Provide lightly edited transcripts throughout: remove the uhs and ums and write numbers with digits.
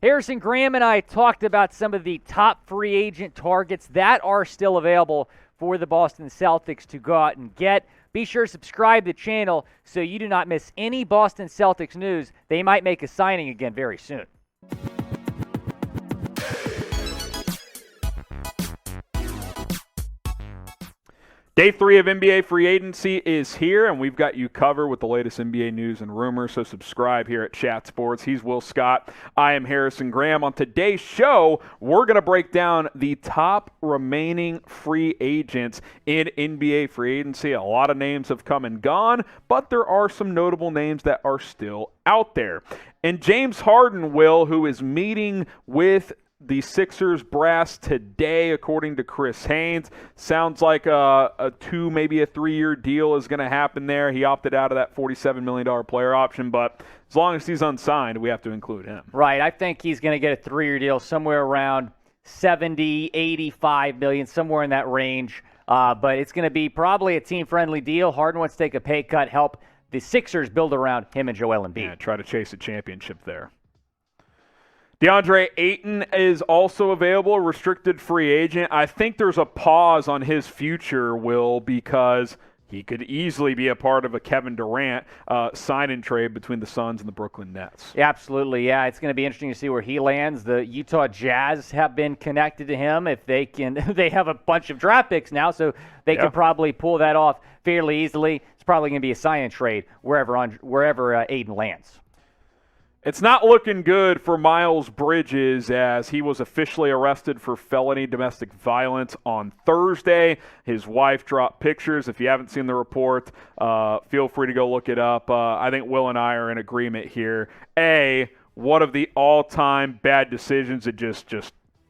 Harrison Graham and I talked about some of the top free agent targets that are still available for the Boston Celtics to go out and get. Be sure to subscribe to the channel so you do not miss any Boston Celtics news. They might make a signing again very soon. Day 3 of NBA free agency is here, and we've got you covered with the latest NBA news and rumors, so subscribe here at Chat Sports. He's Will Scott. I am Harrison Graham. On today's show, we're going to break down the top remaining free agents in NBA free agency. A lot of names have come and gone, but there are some notable names that are still out there. And James Harden, Will, who is meeting with the Sixers brass today, according to Chris Haynes. Sounds like a 2, maybe a 3-year deal is going to happen there. He opted out of that $47 million player option, but as long as he's unsigned, we have to include him. Right. I think he's going to get a 3-year deal somewhere around 70, 85 million, somewhere in that range. But it's going to be probably a team-friendly deal. Harden wants to take a pay cut, help the Sixers build around him and Joel Embiid. Yeah, try to chase a championship there. DeAndre Ayton is also available, restricted free agent. I think there's a pause on his future, Will, because he could easily be a part of a Kevin Durant sign-and trade between the Suns and the Brooklyn Nets. Yeah, absolutely, yeah. It's going to be interesting to see where he lands. The Utah Jazz have been connected to him. If they can, they have a bunch of draft picks now, so they can probably pull that off fairly easily. It's probably going to be a sign-and trade wherever Ayton lands. It's not looking good for Miles Bridges as he was officially arrested for felony domestic violence on Thursday. His wife dropped pictures. If you haven't seen the report, feel free to go look it up. I think Will and I are in agreement here. A, one of the all-time bad decisions that just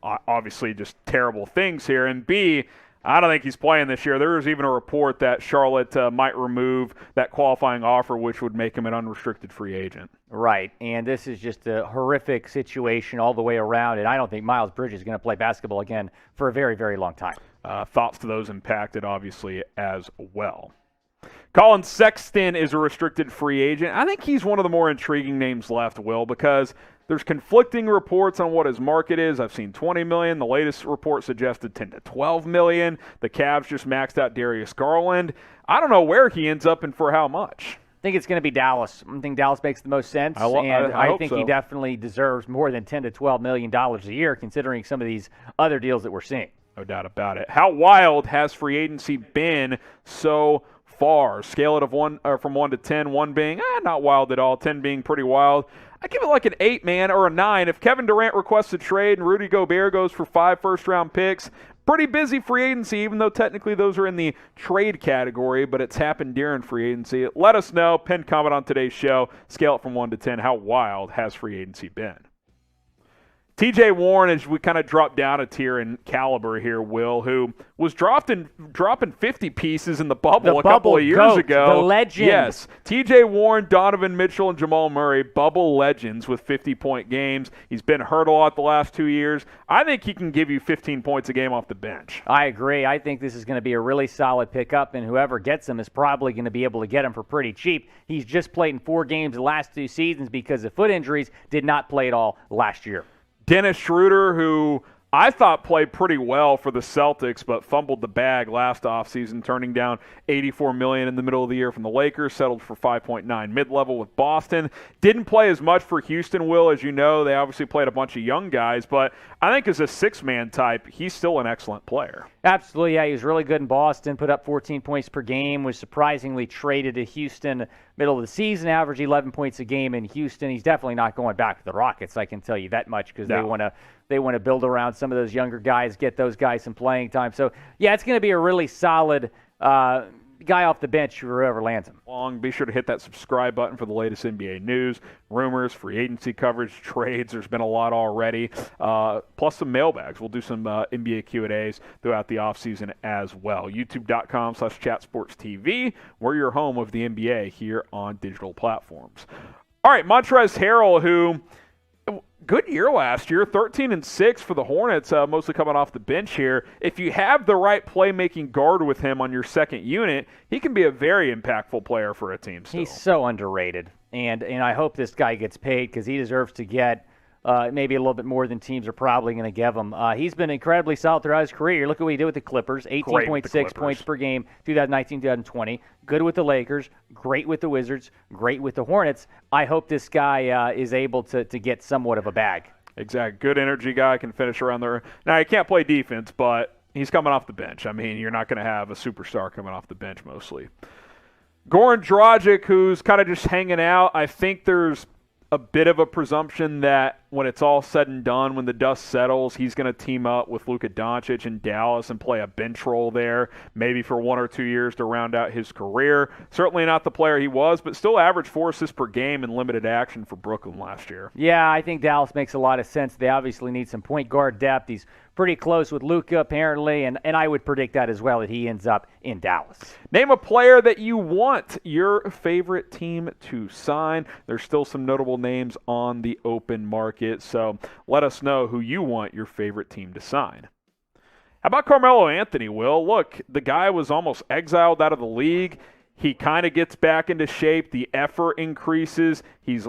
obviously just terrible things here. And B, I don't think he's playing this year. There is even a report that Charlotte might remove that qualifying offer, which would make him an unrestricted free agent. Right, and this is just a horrific situation all the way around, and I don't think Miles Bridges is going to play basketball again for a very, very long time. Thoughts to those impacted, obviously, as well. Collin Sexton is a restricted free agent. I think he's one of the more intriguing names left, Will, because there's conflicting reports on what his market is. I've seen $20 million. The latest report suggested $10 to $12 million. The Cavs just maxed out Darius Garland. I don't know where he ends up and for how much. I think it's going to be Dallas. I think Dallas makes the most sense, I think he definitely deserves more than $10 to $12 million a year, considering some of these other deals that we're seeing. No doubt about it. How wild has free agency been so far? Scale it from 1 to 10, 1 being not wild at all, 10 being pretty wild. I give it like an 8, man, or a 9. If Kevin Durant requests a trade and Rudy Gobert goes for 5 first-round picks, pretty busy free agency, even though technically those are in the trade category, but it's happened during free agency. Let us know. Pin comment on today's show. Scale it from 1 to 10. How wild has free agency been? TJ Warren, as we kind of drop down a tier in caliber here, Will, who was dropping 50 pieces in the bubble a couple of years ago. The legend. Yes. TJ Warren, Donovan Mitchell, and Jamal Murray, bubble legends with 50-point games. He's been hurt a lot the last 2 years. I think he can give you 15 points a game off the bench. I agree. I think this is going to be a really solid pickup, and whoever gets him is probably going to be able to get him for pretty cheap. He's just played in 4 games the last 2 seasons because of foot injuries, did not play at all last year. Dennis Schroder, who I thought played pretty well for the Celtics, but fumbled the bag last offseason, turning down $84 million in the middle of the year from the Lakers, settled for 5.9 mid-level with Boston. Didn't play as much for Houston, Will, as you know. They obviously played a bunch of young guys, but I think as a 6-man type, he's still an excellent player. Absolutely, yeah. He was really good in Boston, put up 14 points per game, was surprisingly traded to Houston middle of the season, averaged 11 points a game in Houston. He's definitely not going back to the Rockets, I can tell you that much, because they want to build around some of those younger guys, get those guys some playing time. So, yeah, it's going to be a really solid guy off the bench, whoever lands him. Be sure to hit that subscribe button for the latest NBA news, rumors, free agency coverage, trades. There's been a lot already, plus some mailbags. We'll do some NBA Q&As throughout the offseason as well. YouTube.com/chatsportstv. We're your home of the NBA here on digital platforms. All right, Montrezl Harrell, who good year last year, 13-6 for the Hornets, mostly coming off the bench here. If you have the right playmaking guard with him on your second unit, he can be a very impactful player for a team still. He's so underrated, and I hope this guy gets paid because he deserves to get maybe a little bit more than teams are probably going to give him. He's been incredibly solid throughout his career. Look at what he did with the Clippers, 18.6 points per game, 2019-2020. Good with the Lakers, great with the Wizards, great with the Hornets. I hope this guy is able to get somewhat of a bag. Exactly. Good energy guy, can finish around there. Now, he can't play defense, but he's coming off the bench. I mean, you're not going to have a superstar coming off the bench mostly. Goran Dragic, who's kind of just hanging out, I think there's a bit of a presumption that when it's all said and done, when the dust settles, he's going to team up with Luka Doncic in Dallas and play a bench role there, maybe for 1 or 2 years to round out his career. Certainly not the player he was, but still averaged 4 assists per game in limited action for Brooklyn last year. Yeah, I think Dallas makes a lot of sense. They obviously need some point guard depth. He's pretty close with Luka, apparently, and I would predict that as well, that he ends up in Dallas. Name a player that you want your favorite team to sign. There's still some notable names on the open market, so let us know who you want your favorite team to sign. How about Carmelo Anthony, Will? Look, the guy was almost exiled out of the league. He kind of gets back into shape. The effort increases. He's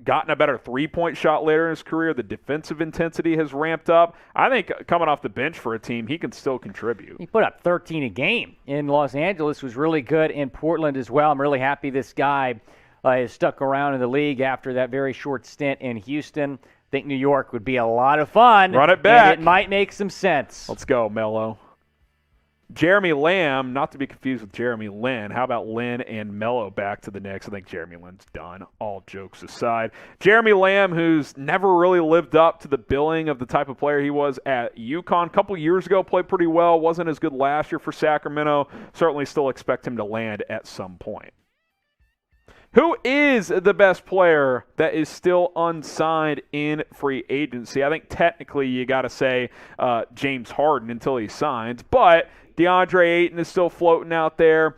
gotten a better three-point shot later in his career. The defensive intensity has ramped up. I think coming off the bench for a team, he can still contribute. He put up 13 a game in Los Angeles, was really good in Portland as well. I'm really happy this guy has stuck around in the league after that very short stint in Houston. I think New York would be a lot of fun. Run it back. And it might make some sense. Let's go, Melo. Jeremy Lamb, not to be confused with Jeremy Lin. How about Lin and Melo back to the Knicks? I think Jeremy Lin's done, all jokes aside. Jeremy Lamb, who's never really lived up to the billing of the type of player he was at UConn. A couple years ago, played pretty well. Wasn't as good last year for Sacramento. Certainly still expect him to land at some point. Who is the best player that is still unsigned in free agency? I think technically you got to say James Harden until he signs, but DeAndre Ayton is still floating out there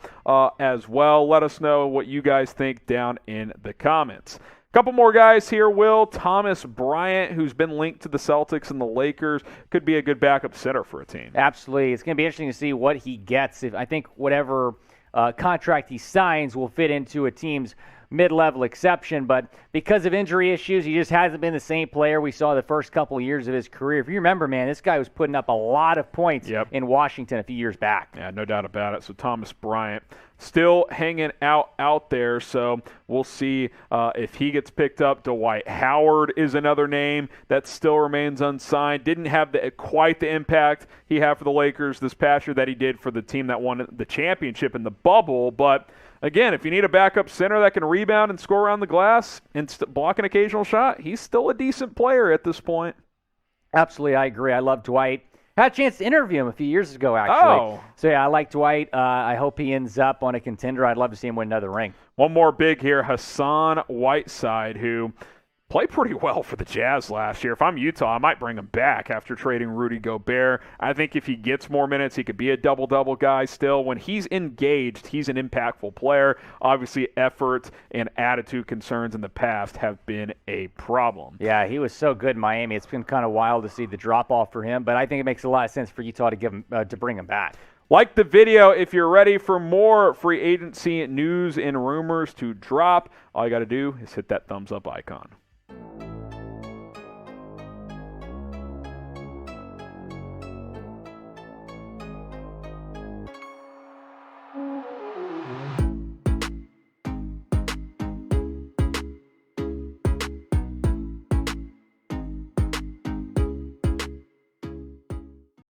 as well. Let us know what you guys think down in the comments. A couple more guys here, Will. Thomas Bryant, who's been linked to the Celtics and the Lakers, could be a good backup center for a team. Absolutely. It's going to be interesting to see what he gets. I think whatever contract he signs will fit into a team's mid-level exception, but because of injury issues, he just hasn't been the same player we saw the first couple of years of his career. If you remember, man, this guy was putting up a lot of points in Washington a few years back. Yeah, no doubt about it. So Thomas Bryant still hanging out there, so we'll see if he gets picked up. Dwight Howard is another name that still remains unsigned. Didn't have quite the impact he had for the Lakers this past year that he did for the team that won the championship in the bubble, but again, if you need a backup center that can rebound and score around the glass and block an occasional shot, he's still a decent player at this point. Absolutely, I agree. I love Dwight. Had a chance to interview him a few years ago, actually. Oh. So, yeah, I like Dwight. I hope he ends up on a contender. I'd love to see him win another ring. One more big here, Hassan Whiteside, who played pretty well for the Jazz last year. If I'm Utah, I might bring him back after trading Rudy Gobert. I think if he gets more minutes, he could be a double-double guy still. When he's engaged, he's an impactful player. Obviously, effort and attitude concerns in the past have been a problem. Yeah, he was so good in Miami. It's been kind of wild to see the drop-off for him, but I think it makes a lot of sense for Utah to bring him back. Like the video if you're ready for more free agency news and rumors to drop. All you got to do is hit that thumbs up icon.